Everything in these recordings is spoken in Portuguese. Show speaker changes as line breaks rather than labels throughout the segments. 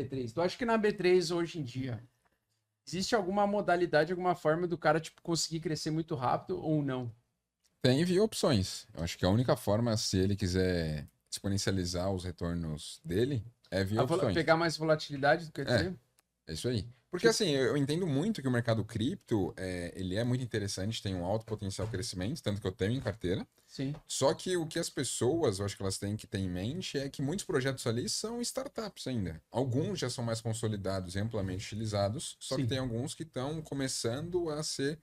B3. Tu acha que na B3 hoje em dia existe alguma modalidade, alguma forma do cara tipo, conseguir crescer muito rápido ou não?
Tem via opções. Eu acho que a única forma, se ele quiser exponencializar os retornos dele, é via opções.
Pegar mais volatilidade, quer
É,
dizer?
é isso aí. Porque
Tipo,
assim, eu entendo muito que o mercado cripto, ele é muito interessante, tem um alto potencial de crescimento, tanto que eu tenho em carteira.
sim,
Só que o que as pessoas, eu acho que elas têm que ter em mente é que muitos projetos ali são startups ainda. Alguns já são mais consolidados e amplamente utilizados, só que
sim,
tem alguns que estão começando a ser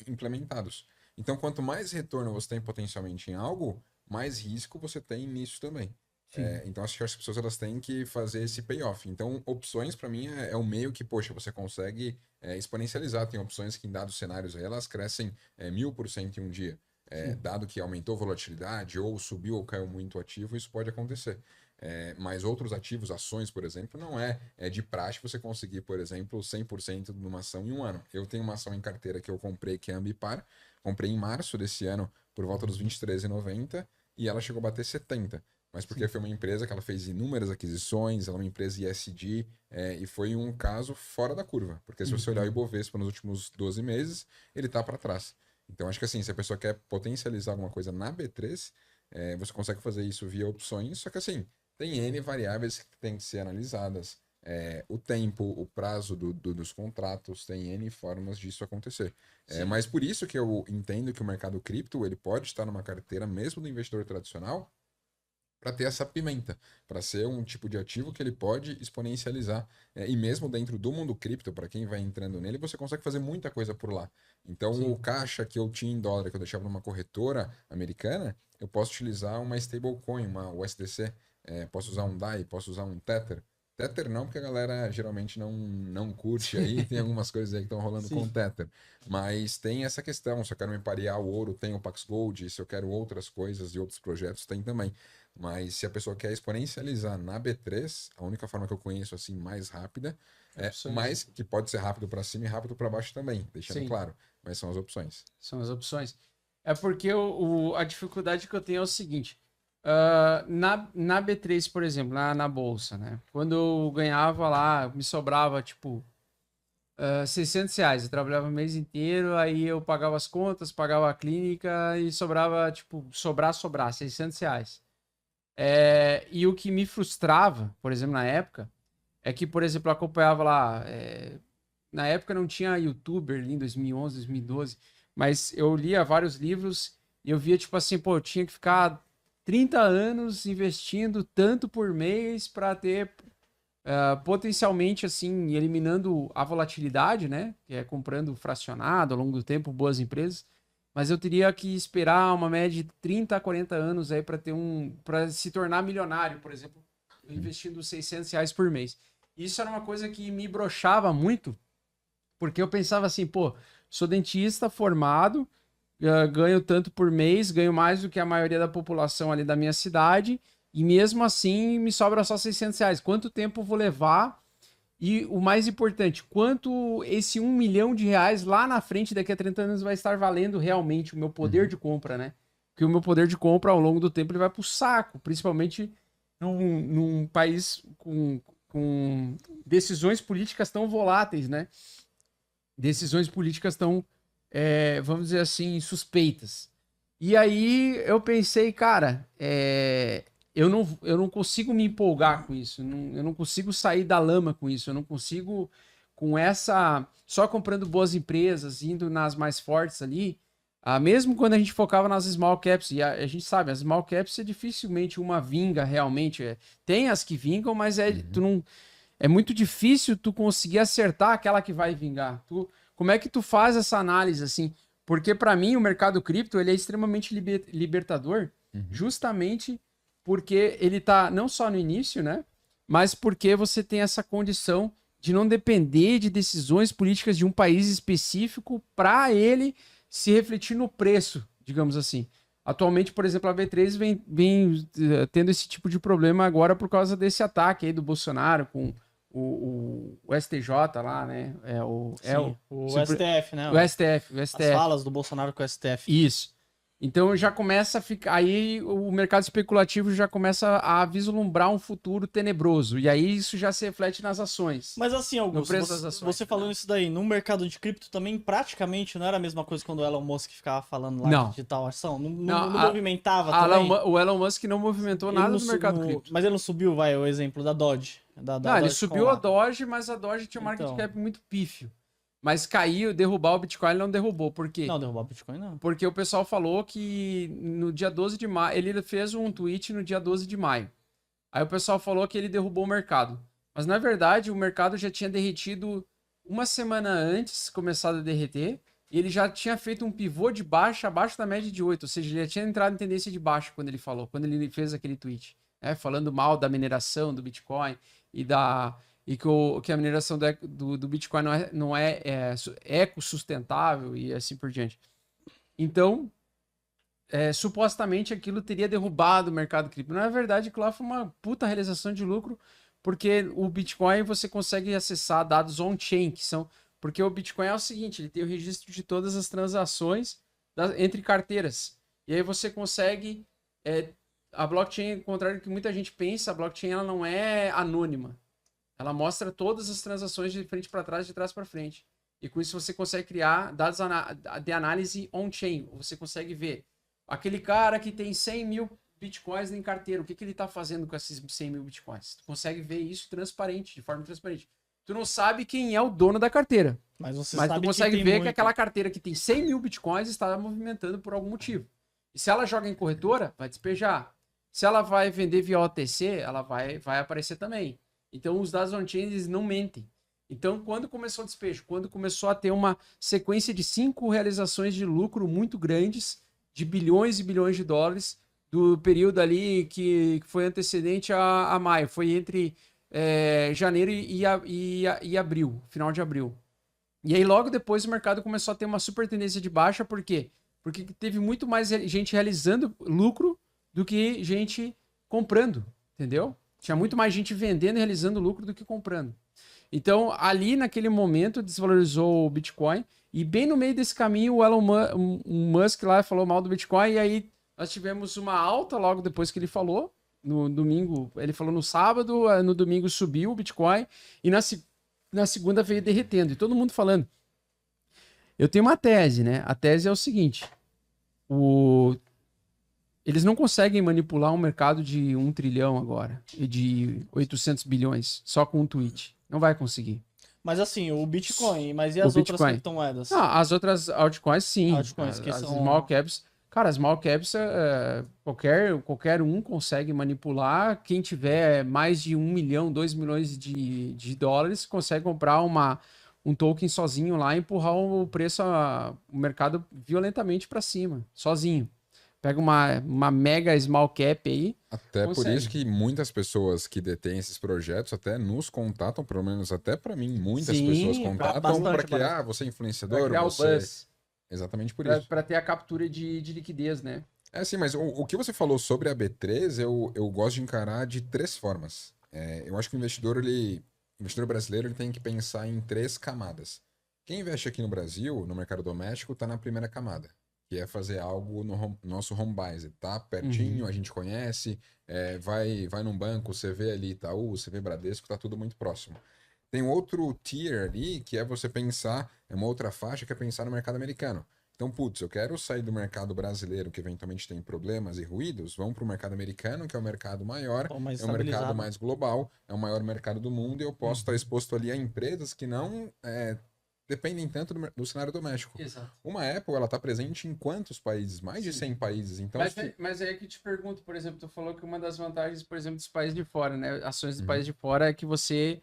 implementados. Então, quanto mais retorno você tem potencialmente em algo, mais risco você tem nisso também.
sim.
Então, acho que as pessoas elas têm que fazer esse payoff. Então, opções, para mim, é o meio que, poxa, você consegue exponencializar. Tem opções que, em dados cenários, aí, elas crescem 1000% em um dia.
Sim.
Dado que aumentou a volatilidade, ou subiu ou caiu muito o ativo, isso pode acontecer. Mas outros ativos, ações, por exemplo, não é de praxe você conseguir, por exemplo, 100% de uma ação em um ano. Eu tenho uma ação em carteira que eu comprei, que é a Ambipar, comprei em março desse ano, por volta dos R$ 23,90, e ela chegou a bater 70. Mas porque
Sim.
foi uma empresa que ela fez inúmeras aquisições, ela é uma empresa ISD, e foi um caso fora da curva. Porque se você olhar o
Uhum.
Ibovespa nos últimos 12 meses, ele está para trás. Então, acho que assim, se a pessoa quer potencializar alguma coisa na B3, você consegue fazer isso via opções, só que assim, tem N variáveis que têm que ser analisadas. O tempo, o prazo dos contratos, tem N formas disso acontecer.
Sim.
Mas por isso que eu entendo que o mercado cripto ele pode estar numa carteira mesmo do investidor tradicional, para ter essa pimenta, para ser um tipo de ativo que ele pode exponencializar. E mesmo dentro do mundo cripto, para quem vai entrando nele, você consegue fazer muita coisa por lá. Então, o
Sim.
caixa que eu tinha em dólar, que eu deixava numa corretora americana, eu posso utilizar uma stablecoin, uma USDC, posso usar um DAI, posso usar um Tether. Tether não, porque a galera geralmente não curte aí, tem algumas coisas aí que estão rolando com o
Sim.
Tether. Mas tem essa questão, se eu quero me parear o ouro, tem o Pax Gold, se eu quero outras coisas e outros projetos, tem também. Mas se a pessoa quer exponencializar na B3, a única forma que eu conheço assim mais rápida
Opções.
mais que pode ser rápido para cima e rápido para baixo também, deixando
Sim.
claro, mas são as opções.
São as opções. É porque a dificuldade que eu tenho é o seguinte. Na B3, por exemplo, na bolsa, né? Quando eu ganhava lá, me sobrava, tipo, R$ 600. Eu trabalhava o mês inteiro, aí eu pagava as contas, pagava a clínica e sobrava, tipo, sobrar, R$ 600. E o que me frustrava, por exemplo, na época, é que, por exemplo, eu acompanhava lá. Na época não tinha youtuber ali em 2011, 2012, mas eu lia vários livros e eu via, tipo assim, pô, eu tinha que ficar 30 anos investindo tanto por mês para ter potencialmente, assim, eliminando a volatilidade, né? Que é comprando fracionado ao longo do tempo, boas empresas. Mas eu teria que esperar uma média de 30 a 40 anos aí para se tornar milionário, por exemplo, investindo R$ 600 por mês. Isso era uma coisa que me broxava muito, porque eu pensava assim, pô, sou dentista formado, ganho tanto por mês, ganho mais do que a maioria da população ali da minha cidade, e mesmo assim me sobra só R$ 600. Quanto tempo eu vou levar? E o mais importante, quanto esse R$ 1 milhão lá na frente, daqui a 30 anos, vai estar valendo realmente o meu poder
Uhum.
de compra, né? Porque o meu poder de compra, ao longo do tempo, ele vai pro saco, principalmente num país com decisões políticas tão voláteis, né? Decisões políticas tão, vamos dizer assim, suspeitas. E aí eu pensei, cara, eu não consigo me empolgar com isso, eu não consigo sair da lama com isso, eu não consigo, com essa. Só comprando boas empresas, indo nas mais fortes ali. Mesmo quando a gente focava nas small caps, e a gente sabe, as small caps é dificilmente uma vinga realmente. Tem as que vingam, mas tu
Uhum.
não, é muito difícil tu conseguir acertar aquela que vai vingar. Como é que tu faz essa análise assim? Porque para mim o mercado cripto ele é extremamente libertador,
Uhum.
justamente porque ele tá não só no início, né? Mas porque você tem essa condição de não depender de decisões políticas de um país específico para ele se refletir no preço, digamos assim. Atualmente, por exemplo, a B3 vem tendo esse tipo de problema agora por causa desse ataque aí do Bolsonaro com o STJ lá, né?
Sim, o
Super,
STF, né?
o STF, o
As
STF.
falas do Bolsonaro com o STF.
Isso. Então já começa a ficar. Aí o mercado especulativo já começa a vislumbrar um futuro tenebroso. E aí isso já se reflete nas ações.
Mas assim,
No
Augusto,
preço das ações.
você falando isso daí, no mercado de cripto também praticamente não era a mesma coisa quando o Elon Musk ficava falando lá
Não.
de tal ação? Não,
Não,
movimentava também?
O Elon Musk não movimentou nada no mercado cripto.
Mas ele não subiu, vai, o exemplo da Doge.
Não, ele
Dogecoin
subiu
lá.
a Doge, mas a Doge tinha um market
Então.
cap muito pífio. Mas caiu, derrubar o Bitcoin, ele não derrubou. Por quê?
Não, derrubar o Bitcoin não.
Porque o pessoal falou que no dia 12 de maio, ele fez um tweet no dia 12 de maio. Aí o pessoal falou que ele derrubou o mercado. Mas na verdade, o mercado já tinha derretido uma semana antes, começado a derreter, e ele já tinha feito um pivô de baixa abaixo da média de 8, ou seja, ele já tinha entrado em tendência de baixa quando ele falou, quando ele fez aquele tweet, né? Falando mal da mineração do Bitcoin e que a mineração do Bitcoin não é ecossustentável e assim por diante. Então, supostamente aquilo teria derrubado o mercado cripto. Na verdade, aquilo lá foi uma puta realização de lucro, porque o Bitcoin você consegue acessar dados on-chain, que são. Porque o Bitcoin é o seguinte, ele tem o registro de todas as transações entre carteiras. E aí você consegue. A blockchain, ao contrário do que muita gente pensa, a blockchain ela não é anônima. Ela mostra todas as transações de frente para trás, de trás para frente. E com isso você consegue criar dados de análise on-chain. Você consegue ver aquele cara que tem 100 mil bitcoins em carteira, o que ele está fazendo com esses 100 mil bitcoins? Tu consegue ver isso transparente, de forma transparente. Tu não sabe quem é o dono da carteira.
Mas você
Mas
sabe
tu consegue
que
ver
muito...
que aquela carteira que tem 100 mil bitcoins está movimentando por algum motivo. E se ela joga em corretora, vai despejar. Se ela vai vender via OTC, ela vai aparecer também. Então, os dados on-chain, eles não mentem. Então, quando começou o despejo? Quando começou a ter uma sequência de 5 realizações de lucro muito grandes, de bilhões e bilhões de dólares, do período ali que foi antecedente a maio. Foi entre janeiro e abril, final de abril. E aí, logo depois, o mercado começou a ter uma super tendência de baixa. Por quê? Porque teve muito mais gente realizando lucro do que gente comprando, entendeu? Tinha muito mais gente vendendo e realizando lucro do que comprando. Então, ali naquele momento, desvalorizou o Bitcoin. E bem no meio desse caminho, o Elon Musk lá falou mal do Bitcoin. E aí nós tivemos uma alta logo depois que ele falou. No domingo, ele falou no sábado, no domingo subiu o Bitcoin. E na segunda veio derretendo. E todo mundo falando. Eu tenho uma tese, né? A tese é o seguinte. Eles não conseguem manipular um mercado de 1 trilhão agora e de 800 bilhões só com um tweet. Não vai conseguir.
Mas assim, o Bitcoin, mas e as outras criptomoedas?
As outras altcoins, sim.
Altcoins, que
as
são...
small caps. Cara, as small caps, qualquer um consegue manipular. Quem tiver mais de 1 milhão, 2 milhões de dólares consegue comprar um token sozinho lá e empurrar o preço, o mercado violentamente para cima, sozinho. Pega uma mega small cap aí.
Até por isso que muitas pessoas que detêm esses projetos até nos contatam, pelo menos até para mim, muitas pessoas contatam para que, você é influenciador,
criar
você...
o buzz.
Exatamente por isso.
Para ter a captura de liquidez, né?
Sim, mas o que você falou sobre a B3, eu gosto de encarar de 3 formas. Eu acho que o investidor brasileiro ele tem que pensar em 3 camadas. Quem investe aqui no Brasil, no mercado doméstico, está na primeira camada, que é fazer algo no nosso home base, tá pertinho, a gente conhece, vai num banco, você vê ali Itaú, você vê Bradesco, tá tudo muito próximo. Tem outro tier ali, que é você pensar, uma outra faixa, que é pensar no mercado americano. Então, eu quero sair do mercado brasileiro, que eventualmente tem problemas e ruídos, vamos para o mercado americano, que é o mercado maior, é o mercado mais global, é o maior mercado do mundo, e eu posso estar exposto ali a empresas que não dependem tanto do cenário doméstico.
Exato.
Uma Apple, ela está presente em quantos países? Mais de 100 países. Então,
mas é que eu te pergunto, por exemplo, tu falou que uma das vantagens, por exemplo, dos países de fora, né? Ações dos países de fora é que você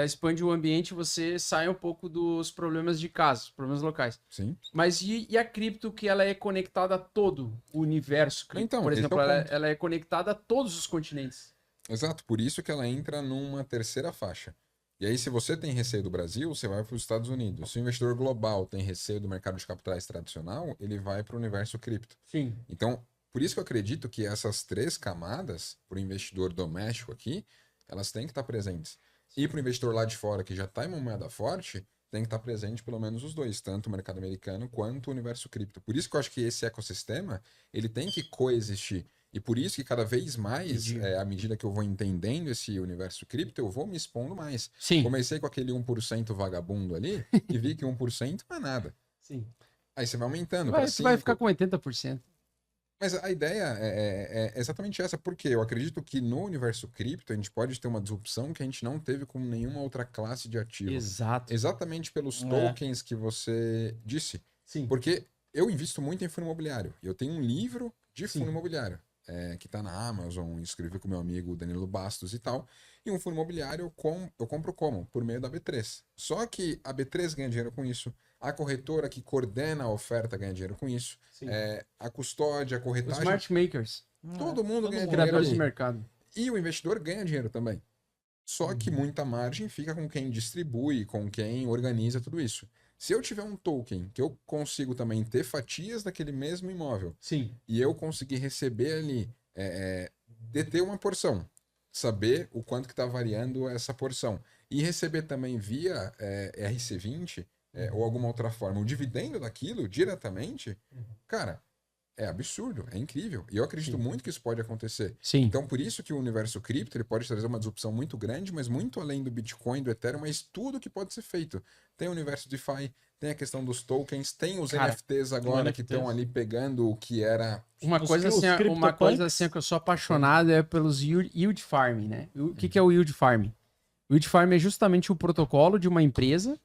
expande o ambiente, você sai um pouco dos problemas de casa, problemas locais.
Sim.
Mas e a cripto que ela é conectada a todo o universo cripto?
Então,
por exemplo, ela é conectada a todos os continentes.
Exato, por isso que ela entra numa terceira faixa. E aí, se você tem receio do Brasil, você vai para os Estados Unidos. Se o investidor global tem receio do mercado de capitais tradicional, ele vai para o universo cripto.
Sim.
Então, por isso que eu acredito que essas 3 camadas, para o investidor doméstico aqui, elas têm que estar presentes. E para o investidor lá de fora, que já está em uma moeda forte, tem que estar presente pelo menos os dois, tanto o mercado americano quanto o universo cripto. Por isso que eu acho que esse ecossistema, ele tem que coexistir. E por isso que cada vez mais, à medida que eu vou entendendo esse universo cripto, eu vou me expondo mais.
Sim.
Comecei com aquele 1% vagabundo ali e vi que 1% não é nada.
Sim.
Aí você vai aumentando
Vai,
para
você vai
5%.
ficar com 80%.
Mas a ideia é exatamente essa, porque eu acredito que no universo cripto a gente pode ter uma disrupção que a gente não teve com nenhuma outra classe de ativo.
Exato.
Exatamente pelos tokens que você disse.
Sim.
Porque eu invisto muito em fundo imobiliário. Eu tenho um livro de
Sim.
fundo imobiliário, que está na Amazon, escrevi com meu amigo Danilo Bastos e tal. E um fundo imobiliário eu compro como? Por meio da B3. Só que a B3 ganha dinheiro com isso. A corretora que coordena a oferta ganha dinheiro com isso.
Sim.
A custódia, a
Os
corretagem.
smart makers.
Todo mundo ganha dinheiro
Criadores de
ali.
mercado.
E o investidor ganha dinheiro também. Só que muita margem fica com quem distribui, com quem organiza tudo isso. Se eu tiver um token que eu consigo também ter fatias daquele mesmo imóvel
Sim.
e eu conseguir receber ali, deter uma porção, saber o quanto que está variando essa porção e receber também via RC20 ou alguma outra forma o dividendo daquilo diretamente, cara, é absurdo, é incrível. E eu acredito muito que isso pode acontecer.
Sim.
Então, por isso que o universo cripto ele pode trazer uma disrupção muito grande, mas muito além do Bitcoin, do Ethereum, mas tudo que pode ser feito. Tem o universo DeFi, tem a questão dos tokens, tem os
Cara,
NFTs agora que estão ali pegando o que era...
Uma
Os
coisa
CryptoPunks.
assim que eu sou apaixonado é pelos yield farming, né? O que é o yield farming? O yield farming é justamente o protocolo de uma empresa,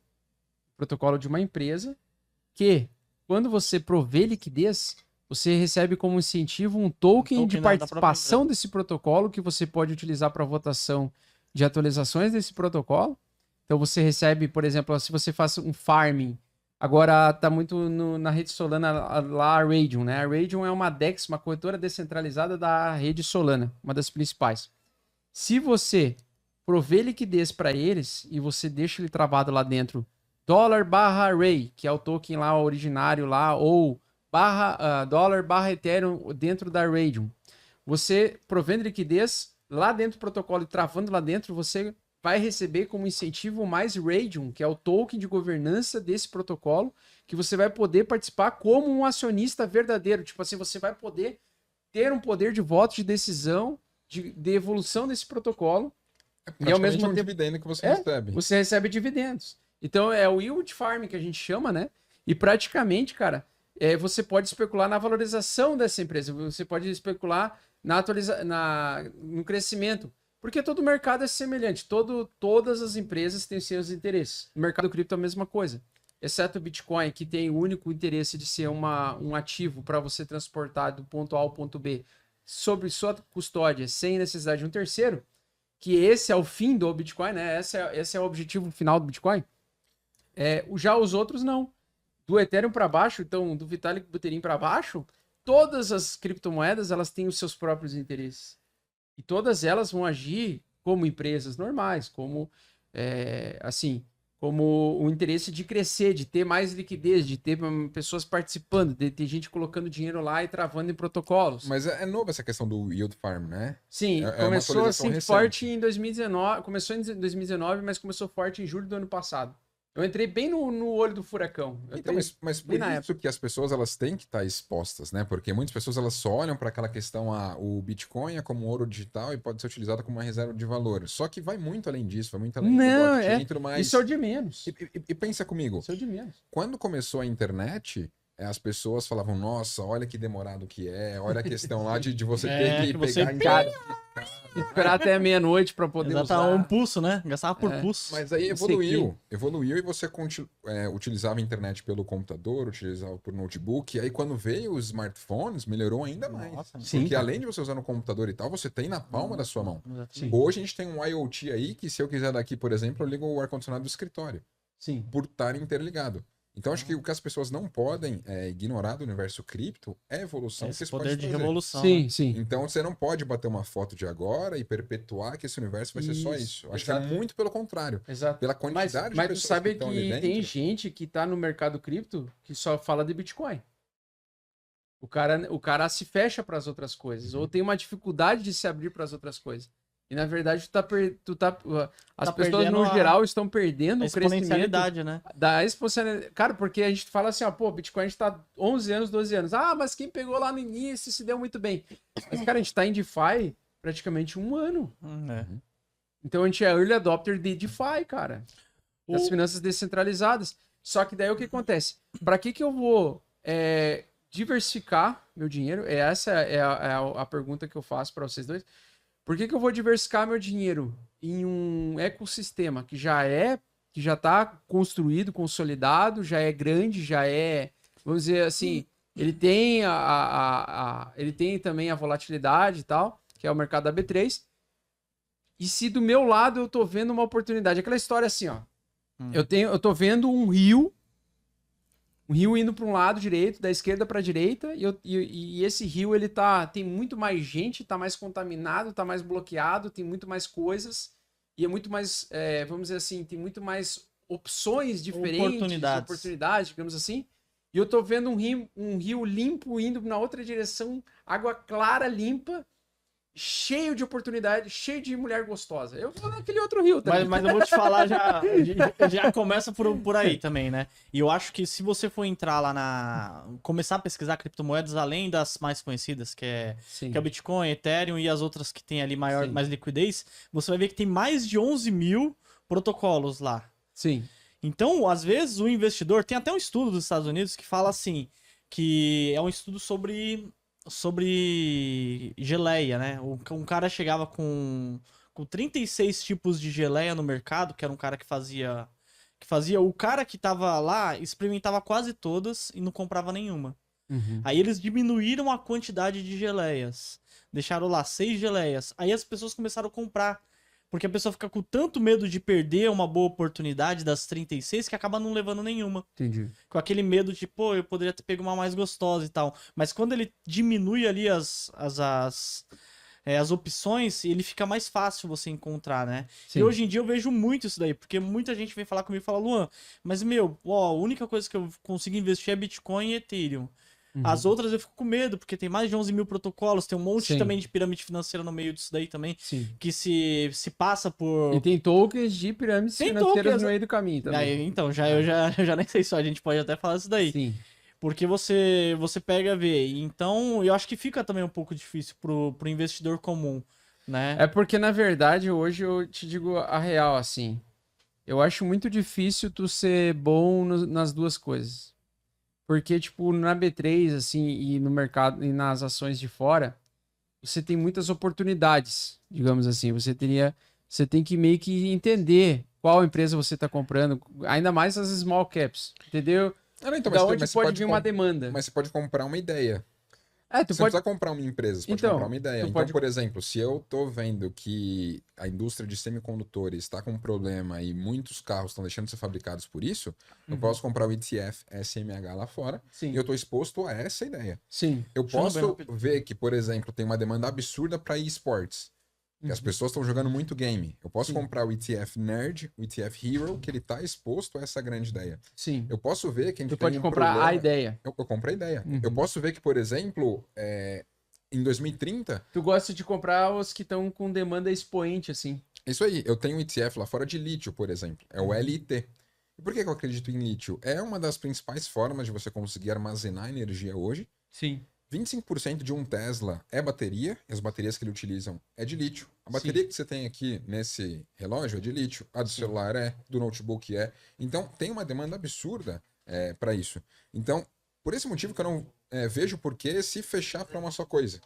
que quando você provê liquidez, você recebe como incentivo um token de
da própria
participação
empresa.
desse protocolo que você pode utilizar para votação de atualizações desse protocolo. Então você recebe, por exemplo, se você faz um farming, agora tá muito na rede Solana lá a Raydium, né? A Raydium é uma DEX, uma corretora descentralizada da rede Solana, uma das principais. Se você prover liquidez para eles e você deixa ele travado lá dentro, $/Ray, que é o token lá originário lá, ou $/Ethereum dentro da Raydium. Você provendo liquidez lá dentro do protocolo e travando lá dentro, você vai receber como incentivo mais Raydium, que é o token de governança desse protocolo, que você vai poder participar como um acionista verdadeiro. Tipo assim, você vai poder ter um poder de voto, de decisão, de evolução desse protocolo.
E ao mesmo tempo, dividendo que você recebe.
Você recebe dividendos. Então é o yield farming que a gente chama, né? E praticamente, cara, você pode especular na valorização dessa empresa, você pode especular no crescimento, porque todo mercado é semelhante, todas as empresas têm seus interesses. No mercado cripto é a mesma coisa, exceto o Bitcoin, que tem o único interesse de ser um ativo para você transportar do ponto A ao ponto B sobre sua custódia, sem necessidade de um terceiro, que esse é o fim do Bitcoin, né? Esse é o objetivo final do Bitcoin. Já os outros não. Do Ethereum para baixo, então do Vitalik Buterin para baixo, todas as criptomoedas elas têm os seus próprios interesses. E todas elas vão agir como empresas normais, como como o interesse de crescer, de ter mais liquidez, de ter pessoas participando, de ter gente colocando dinheiro lá e travando em protocolos.
Mas é novo essa questão do yield farm, né?
Sim, começou assim forte em 2019, começou em 2019, mas começou forte em julho do ano passado. Eu entrei bem no olho do furacão.
Então, mas por isso que as pessoas elas têm que estar expostas, né? Porque muitas pessoas elas só olham para aquela questão, o Bitcoin é como ouro digital e pode ser utilizado como uma reserva de valor. Só que vai muito além disso, vai muito além do blockchain e tudo mais.
Isso é o de menos.
E pensa comigo.
Isso é o de menos.
Quando começou a internet, as pessoas falavam, nossa, olha que demorado que é, olha a questão lá de você ter que pegar...
Esperar até meia-noite para poder usar.
Um pulso, né? Gastava por pulso.
Mas aí evoluiu e você utilizava a internet pelo computador, utilizava por notebook, e aí quando veio os smartphones, melhorou ainda mais.
Nossa,
porque além de você usar no computador e tal, você tem na palma da sua mão.
Sim.
Hoje a gente tem um IoT aí, que se eu quiser daqui, por exemplo, eu ligo o ar-condicionado do escritório.
Sim.
Por estar interligado. Então, acho que o que as pessoas não podem ignorar do universo cripto é a evolução que isso
poder
pode
de
trazer.
revolução.
Sim,
né?
sim.
Então, você não pode bater uma foto de agora e perpetuar que esse universo vai ser só isso. Acho que é muito pelo contrário.
Exato.
Pela quantidade de
mas tu
pessoas
sabe
estão ali dentro.
tem gente que tá no mercado cripto que só fala de Bitcoin. O cara se fecha para as outras coisas, ou tem uma dificuldade de se abrir para as outras coisas. E na verdade as
Tá
pessoas
perdendo
no geral estão perdendo
a
o crescimento
exponencialidade, né?
da exponencialidade. Cara, porque a gente fala assim, ó, pô, Bitcoin a gente tá 11 anos, 12 anos. Ah, mas quem pegou lá no início se deu muito bem. Mas, cara, a gente tá em DeFi praticamente 1 ano.
É.
Então a gente é early adopter de DeFi, cara. Das
O-
finanças descentralizadas. Só que daí o que acontece? Para que eu vou diversificar meu dinheiro? Essa é a pergunta que eu faço para vocês dois. Por que eu vou diversificar meu dinheiro em um ecossistema que já está construído, consolidado, já é grande, vamos dizer assim, ele tem ele tem também a volatilidade e tal, que é o mercado da B3. E se do meu lado eu tô vendo uma oportunidade, aquela história assim, ó. Eu tô vendo um rio indo para um lado direito, da esquerda para a direita, e esse rio ele tem muito mais gente, tá mais contaminado, tá mais bloqueado, tem muito mais coisas, e é muito mais, vamos dizer assim, tem muito mais opções diferentes, oportunidades, digamos assim. E eu tô vendo um rio limpo indo na outra direção, água clara, limpa, cheio de oportunidade, cheio de mulher gostosa. Eu vou naquele outro rio também.
Mas eu vou te falar, já começa por aí também, né? E eu acho que se você for entrar lá começar a pesquisar criptomoedas, além das mais conhecidas, que é o Bitcoin, Ethereum e as outras que tem ali mais liquidez, você vai ver que tem mais de 11 mil protocolos lá.
Sim.
Então, às vezes, o investidor... Tem até um estudo dos Estados Unidos que fala assim, que é um estudo sobre geleia, né? Um cara chegava com 36 tipos de geleia no mercado, que era um cara que fazia... O cara que tava lá experimentava quase todas e não comprava nenhuma.
Uhum.
Aí eles diminuíram a quantidade de geleias. Deixaram lá 6 geleias. Aí as pessoas começaram a comprar. Porque a pessoa fica com tanto medo de perder uma boa oportunidade das 36 que acaba não levando nenhuma.
Entendi.
Com aquele medo de, pô, eu poderia ter pego uma mais gostosa e tal. Mas quando ele diminui ali as opções, ele fica mais fácil você encontrar, né?
Sim.
E hoje em dia eu vejo muito isso daí, porque muita gente vem falar comigo e fala, Luan, mas meu, ó, a única coisa que eu consigo investir é Bitcoin e Ethereum. As outras eu fico com medo, porque tem mais de 11 mil protocolos, tem um monte também de pirâmide financeira no meio disso daí também, que se passa por...
E tem tokens de pirâmides financeiras no meio do caminho também.
Aí, então, eu já nem sei só, a gente pode até falar isso daí.
Sim.
Porque você pega a ver. Então, eu acho que fica também um pouco difícil pro investidor comum, né?
É porque, na verdade, hoje eu te digo a real, assim. Eu acho muito difícil tu ser bom nas duas coisas. Porque, tipo, na B3, assim, e no mercado, e nas ações de fora, você tem muitas oportunidades, digamos assim. Você tem que meio que entender qual empresa você está comprando, ainda mais as small caps, entendeu?
Então,
Da onde pode vir uma demanda.
Mas você pode comprar uma ideia.
Tu
Você não
pode...
precisa comprar uma empresa, você pode comprar uma ideia. Então,
pode...
por exemplo, se eu tô vendo que a indústria de semicondutores está com um problema e muitos carros estão deixando de ser fabricados por isso, eu posso comprar o ETF SMH lá fora e eu tô exposto a essa ideia.
Sim.
Eu posso ver que, por exemplo, tem uma demanda absurda para esportes. Que as pessoas estão jogando muito game. Eu posso comprar o ETF Nerd, o ETF Hero, que ele está exposto a essa grande ideia.
Sim.
Eu posso ver que a gente
tem pode comprar problema. A ideia.
Eu compro a ideia. Eu posso ver que, por exemplo, em 2030...
Tu gosta de comprar os que estão com demanda expoente, assim.
Isso aí. Eu tenho um ETF lá fora de lítio, por exemplo. É o LIT. E por que eu acredito em lítio? É uma das principais formas de você conseguir armazenar energia hoje.
Sim.
25% de um Tesla é bateria, e as baterias que ele utilizam é de lítio. A bateria que você tem aqui nesse relógio é de lítio, a do celular é, do notebook é. Então, tem uma demanda absurda para isso. Então, por esse motivo que eu não vejo por que se fechar para uma só coisa.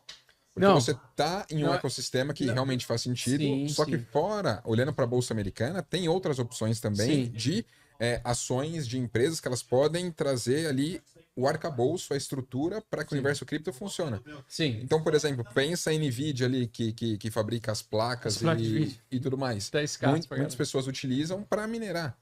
Porque você tá em um ecossistema que realmente faz sentido, só que fora, olhando para a Bolsa Americana, tem outras opções também de ações de empresas que elas podem trazer ali o arcabouço, a estrutura para que o universo cripto funcione.
Sim.
Então, por exemplo, pensa em NVIDIA ali, que fabrica as placas e tudo mais. Muitas pessoas utilizam para minerar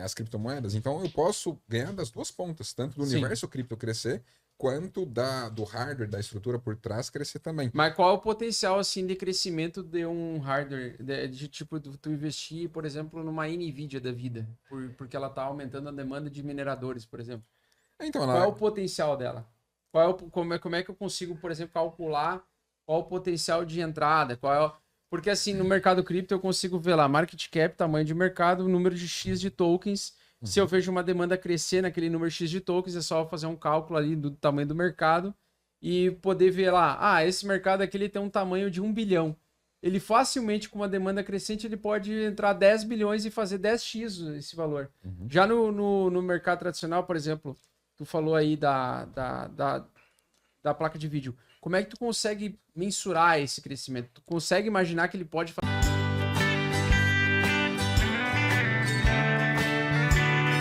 as criptomoedas. Então, eu posso ganhar das duas pontas, tanto do universo cripto crescer, quanto do hardware, da estrutura por trás crescer também.
Mas qual é o potencial, assim, de crescimento de um hardware, de tipo, tu investir, por exemplo, numa NVIDIA da vida, porque ela tá aumentando a demanda de mineradores, por exemplo?
Então,
qual é o potencial dela? Como é que eu consigo, por exemplo, calcular qual o potencial de entrada? Porque assim, no mercado cripto eu consigo ver lá market cap, tamanho de mercado, número de X de tokens. Se eu vejo uma demanda crescer naquele número X de tokens, é só fazer um cálculo ali do tamanho do mercado e poder ver lá, esse mercado aqui ele tem um tamanho de 1 bilhão. Ele facilmente, com uma demanda crescente, ele pode entrar 10 bilhões e fazer 10x esse valor. Já no mercado tradicional, por exemplo, tu falou aí da placa de vídeo. Como é que tu consegue mensurar esse crescimento? Tu consegue imaginar que ele pode fazer...